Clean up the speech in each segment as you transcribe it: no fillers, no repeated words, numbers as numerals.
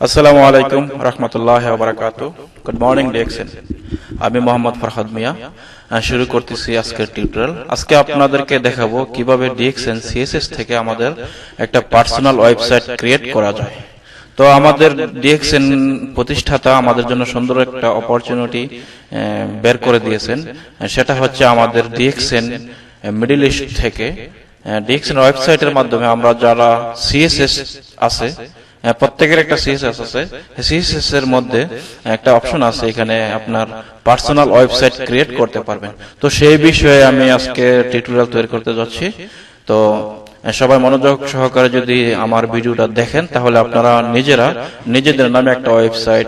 আসসালামু আলাইকুম রহমতুল্লাহি ওয়া বারাকাতুহু। Good morning DXN. আমি মোহাম্মদ ফরহাদ মিয়া শুরু করতেছি আজকের টিউটোরিয়াল। আজকে আপনাদেরকে দেখাবো কিভাবে ডিএক্সএন সিএসএস থেকে আমাদের একটা পার্সোনাল ওয়েবসাইট ক্রিয়েট করা যায়। তো আমাদের ডিএক্সএন প্রতিষ্ঠাতা আমাদের জন্য সুন্দর একটা অপরচুনিটি বের করে দিয়েছেন, সেটা হচ্ছে আমাদের ডিএক্সএন মিডল ইস্ট থেকে ডিএক্সএন ওয়েবসাইটের মাধ্যমে আমরা যারা সিএসএস আছে, প্রত্যেকের একটা সিএসএস আছে, সিএসএস এর মধ্যে একটা অপশন আছে, এখানে আপনার পার্সোনাল ওয়েবসাইট ক্রিয়েট করতে পারবেন। তো সেই বিষয়ে আমি আজকে টিউটোরিয়াল তৈরি করতে যাচ্ছি। তো সবাই মনোযোগ সহকারে যদি আমার ভিডিওটা দেখেন, তাহলে আপনারা নিজেদের নামে একটা ওয়েবসাইট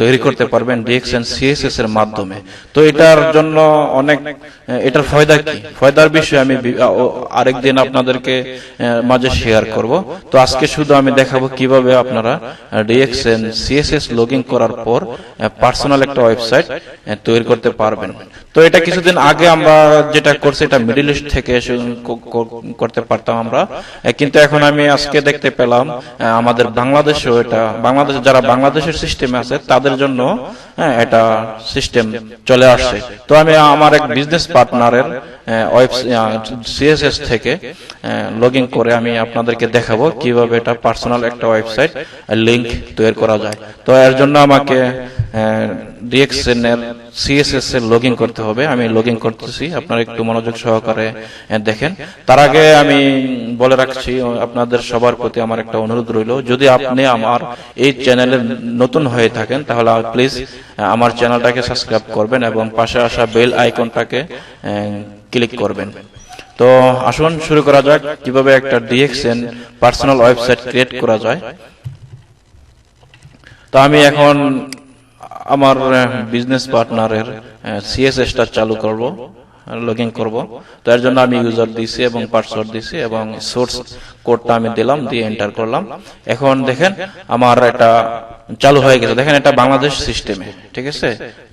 তৈরি করতে পারবেন ডিএক্সএন সিএসএস এর মাধ্যমে। তো এটার জন্য এটার ফায়দা কি, ফায়দার বিষয়ে আমি আরেকদিন আপনাদেরকে মাঝে শেয়ার করব। তো আজকে শুধু আমি দেখাবো কিভাবে আপনারা ডিএক্সএন সিএসএস লগইন করার পর পার্সোনাল একটা ওয়েবসাইট তৈরি করতে পারবেন। তো এটা কিছুদিন আগে আমরা যেটা করছি, এটা মিডল ইস্ট থেকে করতে পারতাম আমরা, কিন্তু এখন আমি আজকে দেখতে পেলাম আমাদের বাংলাদেশেও যারা বাংলাদেশের সিস্টেমে আছে তাদের জন্য এটা সিস্টেম চলে আসছে। তো আমি আমার এক বিজনেস পার্টনারের সিএসএস থেকে লগইন করে আমি আপনাদেরকে দেখাবো কিভাবে এটা পার্সোনাল একটা ওয়েবসাইট লিংক তৈরি করা যায়। তো এর জন্য আমাকে ডিএক্সএন এর সিএসএস এর লগইন করতে হবে। আমি লগইন করতেছি, আপনারা একটু মনোযোগ সহকারে দেখেন। তার আগে আমি বলে রাখছি, আপনাদের সবার প্রতি আমার একটা অনুরোধ রইল, যদি আপনি আমার এই চ্যানেলে নতুন হয়ে থাকেন তাহলে প্লিজ আমার চ্যানেলটাকে সাবস্ক্রাইব করবেন এবং পাশে আসা বেল আইকনটাকে ক্লিক করবেন। তো আসুন শুরু করা যাক কিভাবে একটা ডিএক্সএন পার্সোনাল ওয়েবসাইট ক্রিয়েট করা যায়। তো আমি এখন আমার বিজনেস পার্টনারের সিএসএসটা চালু করব, লগইন করব। তো এর জন্য আমি ইউজার দিয়েছি এবং পাসওয়ার্ড দিয়েছি এবং সোর্স কোডটা আমি দিলাম, দিয়ে এন্টার করলাম। এখন দেখেন আমার এটা চালু হয়ে গেছে। দেখেন এটা বাংলাদেশ সিস্টেমে, ঠিক আছে,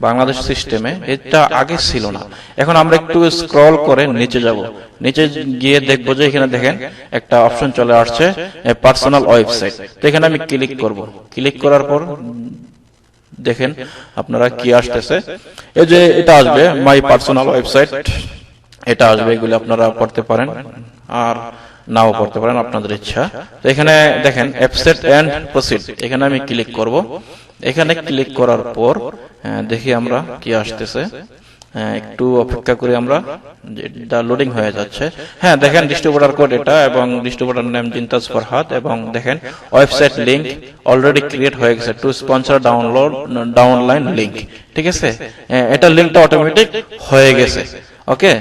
বাংলাদেশ সিস্টেমে এটা আগে ছিল না। এখন আমরা একটু স্ক্রল করে নিচে যাব, নিচে গিয়ে দেখবো যে এখানে দেখেন একটা অপশন চলে আসছে পার্সোনাল ওয়েবসাইট। তো এখানে আমি ক্লিক করব। ক্লিক করার পর দেখেন আপনারা কি আসতেছে, এই যে এটা আসবে মাই পার্সোনাল ওয়েবসাইট, এটা আসবে। এগুলি আপনারা পড়তে পারেন আর নাও পড়তে পারেন, আপনাদের ইচ্ছা। তো এখানে দেখেন অ্যাপসেট এন্ড প্রসিড, এখানে আমি ক্লিক করব। এখানে ক্লিক করার পর দেখি আমরা কি আসতেছে, একটু অপেক্ষা করি আমরা, যেটা লোডিং হয়ে যাচ্ছে। হ্যাঁ দেখেন ডিস্ট্রিবিউটর কোড এটা এবং ডিস্ট্রিবিউটর নেম জিন্তাজ ফরহাদ, এবং দেখেন ওয়েবসাইট লিংক অলরেডি ক্রিয়েট হয়ে গেছে, টু স্পন্সর ডাউনলাইন লিংক, ঠিক আছে। এটা লিংকটা অটোমেটিক হয়ে গেছে। ওকে,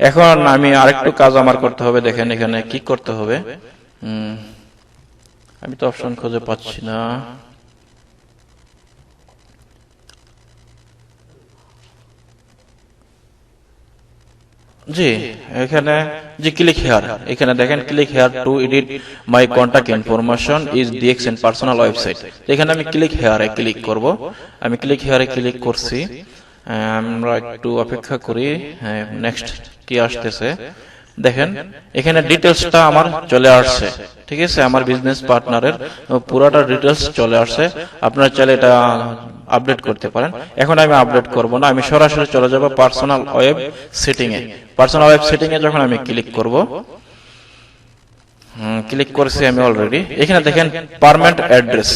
এখন আমি আরেকটু কাজ আমার করতে হবে। দেখেন এখানে কি করতে হবে, আমি তো অপশন খুঁজে পাচ্ছি না। জি এখানে যে ক্লিক হেয়ার, এখানে দেখেন click here two edit my contact information is DXN personal website. এখানে আমি ক্লিক হেয়ারে ক্লিক করব। আমি ক্লিক হেয়ারে ক্লিক করছি, আমরা একটু অপেক্ষা করি। নেক্সট কি আসতেছে দেখেন, এখানে ডিটেলসটা আমার চলে আসছে, ঠিক আছে। আমার বিজনেস পার্টনারের পুরোটা ডিটেলস চলে আসছে। আপনারা চাইলে এটা আপডেট করতে পারেন। এখন আমি আপডেট করব না, আমি সরাসরি চলে যাব পার্সোনাল ওয়েব সেটিং এ। পার্সোনাল ওয়েব সেটিং এ যখন আমি ক্লিক করব, ক্লিক করছি আমি অলরেডি। এখানে দেখেন পার্মানেন্ট অ্যাড্রেস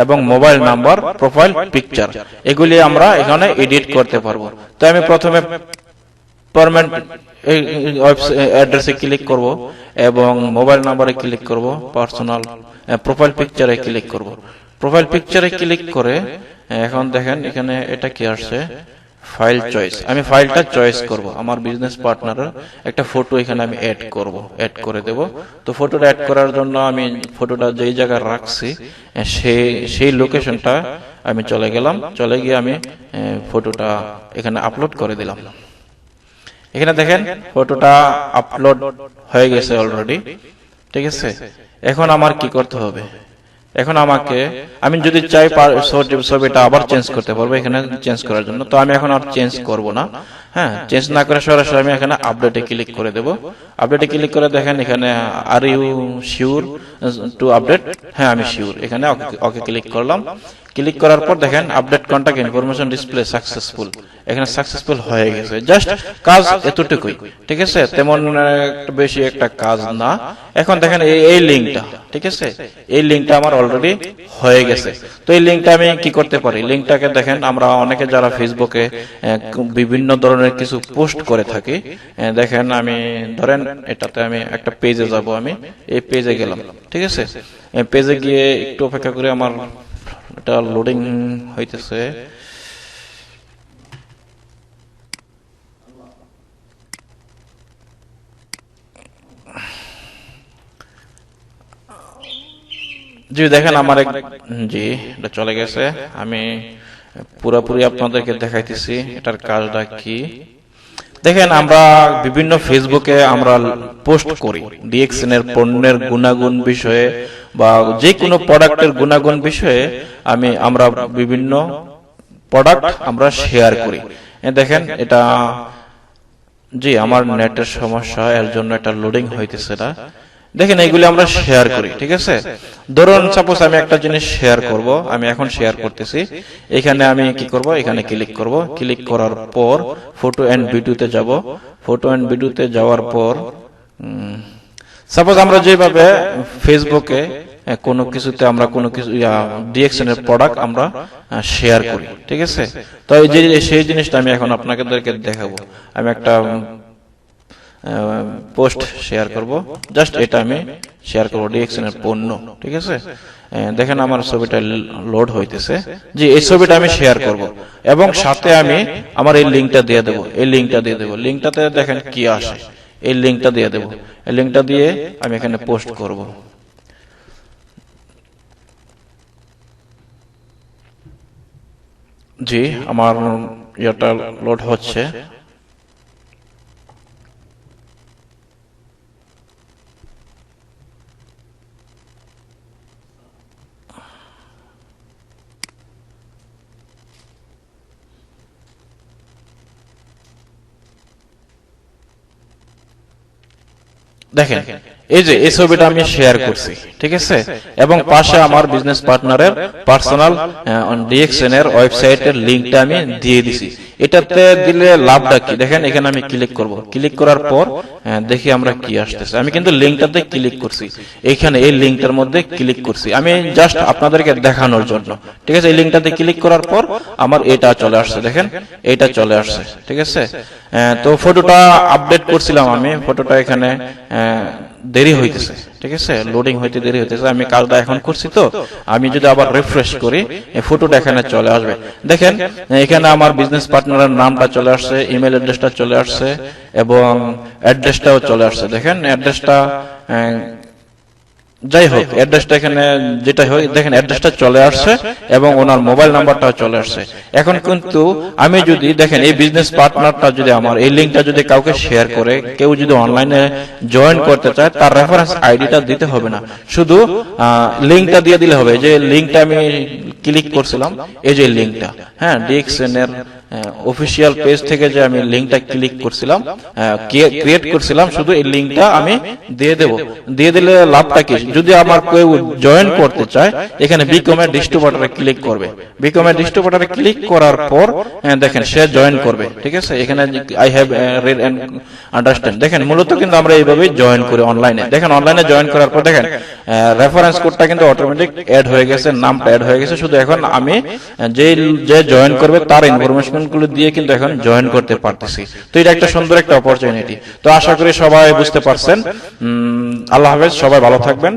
এবং মোবাইল নাম্বার, প্রোফাইল পিকচার, এগুলি আমরা এখানে এডিট করতে পারবো। তো আমি প্রথমে পার্মানেন্ট অ্যাড্রেসে ক্লিক করব এবং মোবাইল নাম্বারে ক্লিক করব, পার্সোনাল প্রোফাইল পিকচারে ক্লিক করব। প্রোফাইল পিকচারে ক্লিক করে এখন দেখেন এখানে এটা কি আসছে, ফাইল চয়েস। আমি ফাইলটা চয়েস করব। আমার বিজনেস পার্টনারের একটা ফটো এখানে আমি অ্যাড করব, অ্যাড করে দেব। তো ফটোটা অ্যাড করার জন্য আমি ফটোটা যেই জায়গায় রাখছি সেই লোকেশনটা আমি চলে গেলাম, চলে গিয়ে আমি ফটোটা এখানে আপলোড করে দিলাম। এখানে দেখেন ফটোটা আপলোড হয়ে গেছে অলরেডি, ঠিক আছে। এখন আমার কি করতে হবে, এখন আমি যদি চাই ছবিটা আবার চেঞ্জ করতে পারবো এখানে চেঞ্জ করার জন্য। তো আমি এখন আর চেঞ্জ করব না, হ্যাঁ, চেঞ্জ না করে সরাসরি আমি এখানে আপডেটে ক্লিক করে দেব। আপডেটে ক্লিক করে দেখেন এখানে are you sure to update, হ্যাঁ আমি শিওর, এখানে ওকে ক্লিক করলাম। ক্লিক করার পর দেখেন update contact information display successful, এখানে সাকসেসফুল হয়ে গেছে। জাস্ট কাজ এতটুকুই, ঠিক আছে, তেমন বেশি একটা কাজ না। এখন দেখেন এই লিঙ্কটা, ঠিক আছে, এই লিঙ্কটা আমার অলরেডি হয়ে গেছে। তো এই লিঙ্কটা আমি কি করতে পারি, লিঙ্কটাকে দেখেন আমরা অনেকে যারা ফেসবুকে বিভিন্ন ধরনের কিছু পোস্ট করে থাকি, দেখেন আমি ধরেন এটাতে আমি একটা পেজে যাব, আমি এই পেজে গেলাম, ঠিক আছে, পেজে গিয়ে একটু অপেক্ষা করে আমার এটা লোডিং হইতেছে। জি দেখেন আমার জি এটা চলে গেছে। আমি পুরোপুরি আপনাদেরকে দেখাইতেছি এটার কাজটা কি। দেখেন আমরা বিভিন্ন ফেসবুকে আমরা পোস্ট করি ডিএক্সএন এর পণ্যের গুণাগুণ বিষয়ে বা যে কোনো প্রোডাক্টের গুণাগুণ বিষয়ে আমরা বিভিন্ন প্রোডাক্ট আমরা শেয়ার করি। দেখেন এটা জি আমার নেটের সমস্যা, এর জন্য এটা লোডিং হইতেছে না। দেখেন এইগুলি আমরা শেয়ার করি, ঠিক আছে। ধরুন সাপোজ আমি একটা জিনিস শেয়ার করব, আমি এখন শেয়ার করতেছি। এখানে আমি কি করব, এখানে ক্লিক করব। ক্লিক করার পর ফটো এন্ড ভিডিওতে যাব। ফটো এন্ড ভিডিওতে যাওয়ার পর সাপোজ আমরা যেভাবে ফেসবুকে কোনো কিছুতে আমরা কোনো কিছু ডিএক্সএন এর প্রোডাক্ট আমরা শেয়ার করি, ঠিক আছে। তো এই যে সেই জিনিসটা আমি এখন আপনাদেরকে দেখাবো। আমি একটা পোস্ট শেয়ার করব, জাস্ট এটা আমি শেয়ার করব ডিএক্সএন এর পণ্য, ঠিক আছে। দেখেন আমার ছবিটা লোড হইতেছে। জি এই ছবিটা আমি শেয়ার করব এবং সাথে আমি আমার এই লিংকটা দিয়ে দেব। এই লিংকটা দিয়ে দেব, লিংকটাতে দেখেন কি আসে, এই লিংকটা দিয়ে দেব। এই লিংকটা দিয়ে আমি এখানে পোস্ট করব। জি আমার এটা লোড হচ্ছে। দেখেন এই যে এই ছবিটা আমি শেয়ার করছি, ঠিক আছে, এবং পাশে আমার বিজনেস পার্টনারের পার্সোনাল ডিএক্সএন এর ওয়েবসাইটের লিংকটা আমি দিয়ে দিছি। এটাতে দিলে লাভটা কি, দেখেন এখানে আমি ক্লিক করব। ক্লিক করার পর দেখি আমরা কি আসতেছে। আমি কিন্তু লিংকটাতে ক্লিক করছি, এখানে এই লিংকটার মধ্যে ক্লিক করছি আমি জাস্ট আপনাদেরকে দেখানোর জন্য, ঠিক আছে। এই লিংকটাতে ক্লিক করার পর আমার এটা চলে আসছে, দেখেন এটা চলে আসছে, ঠিক আছে। তো ফটোটা আপডেট করছিলাম আমি, ফটোটা এখানে দেরি হইতেছে, ঠিক আছে, লোডিং হইতে দেরি হইতেছে। আমি কাজটা এখন করছি, তো আমি যদি আবার রিফ্রেশ করি এই ফটোটা এখানে চলে আসবে। দেখেন এখানে আমার বিজনেস পার্টনারের নামটা চলে আসছে, ইমেল অ্যাড্রেসটা চলে আসছে এবং অ্যাড্রেসটাও চলে আসছে। দেখেন অ্যাড্রেসটা যাই হোক, অ্যাড্রেসটা এখানে যেটা হয় দেখেন অ্যাড্রেসটা চলে আসছে এবং ওনার মোবাইল নাম্বারটাও চলে আসছে। এখন কিন্তু আমি যদি দেখেন এই বিজনেস পার্টনারটা যদি আমার এই লিংকটা যদি কাউকে শেয়ার করে, কেউ যদি অনলাইনে জয়েন করতে চায়, তার রেফারেন্স আইডিটা দিতে হবে না, শুধু লিংকটা দিয়ে দিলে হবে। যে লিংকটা আমি ক্লিক করছিলাম, এই যে লিংকটা, হ্যাঁ ডিএক্সএন এর অফিসিয়াল পেজ থেকে যে আমি লিংকটা ক্লিক করছিলাম, ক্রিয়েট করছিলাম, শুধু এই লিংকটা আমি দিয়ে দেব। দিয়ে দিলে লাভটা কি, যদি আমার কেউ জয়েন করতে চায় এখানে বিকম এর ডিস্ট্রিবিউটরে ক্লিক করবে। বিকম এর ডিস্ট্রিবিউটরে ক্লিক করার পর দেখেন সে জয়েন করবে, ঠিক আছে। এখানে I have read and understand, দেখেন মূলত কিন্তু আমরা এইভাবেই জয়েন করি অনলাইনে। দেখেন অনলাইনে জয়েন করার পর দেখেন রেফারেন্স কোডটা কিন্তু অটোমেটিক অ্যাড হয়ে গেছে, নামটা অ্যাড হয়ে গেছে। শুধু এখন আমি যে জয়েন করবে তার ইনফরমেশন গুলো দিয়ে কিন্তু এখন জয়েন করতে পারতেছি। তো এটা একটা সুন্দর একটা অপরচুনিটি। তো আশা করি সবাই বুঝতে পারছেন। আল্লাহ হাফেজ, সবাই ভালো থাকবেন।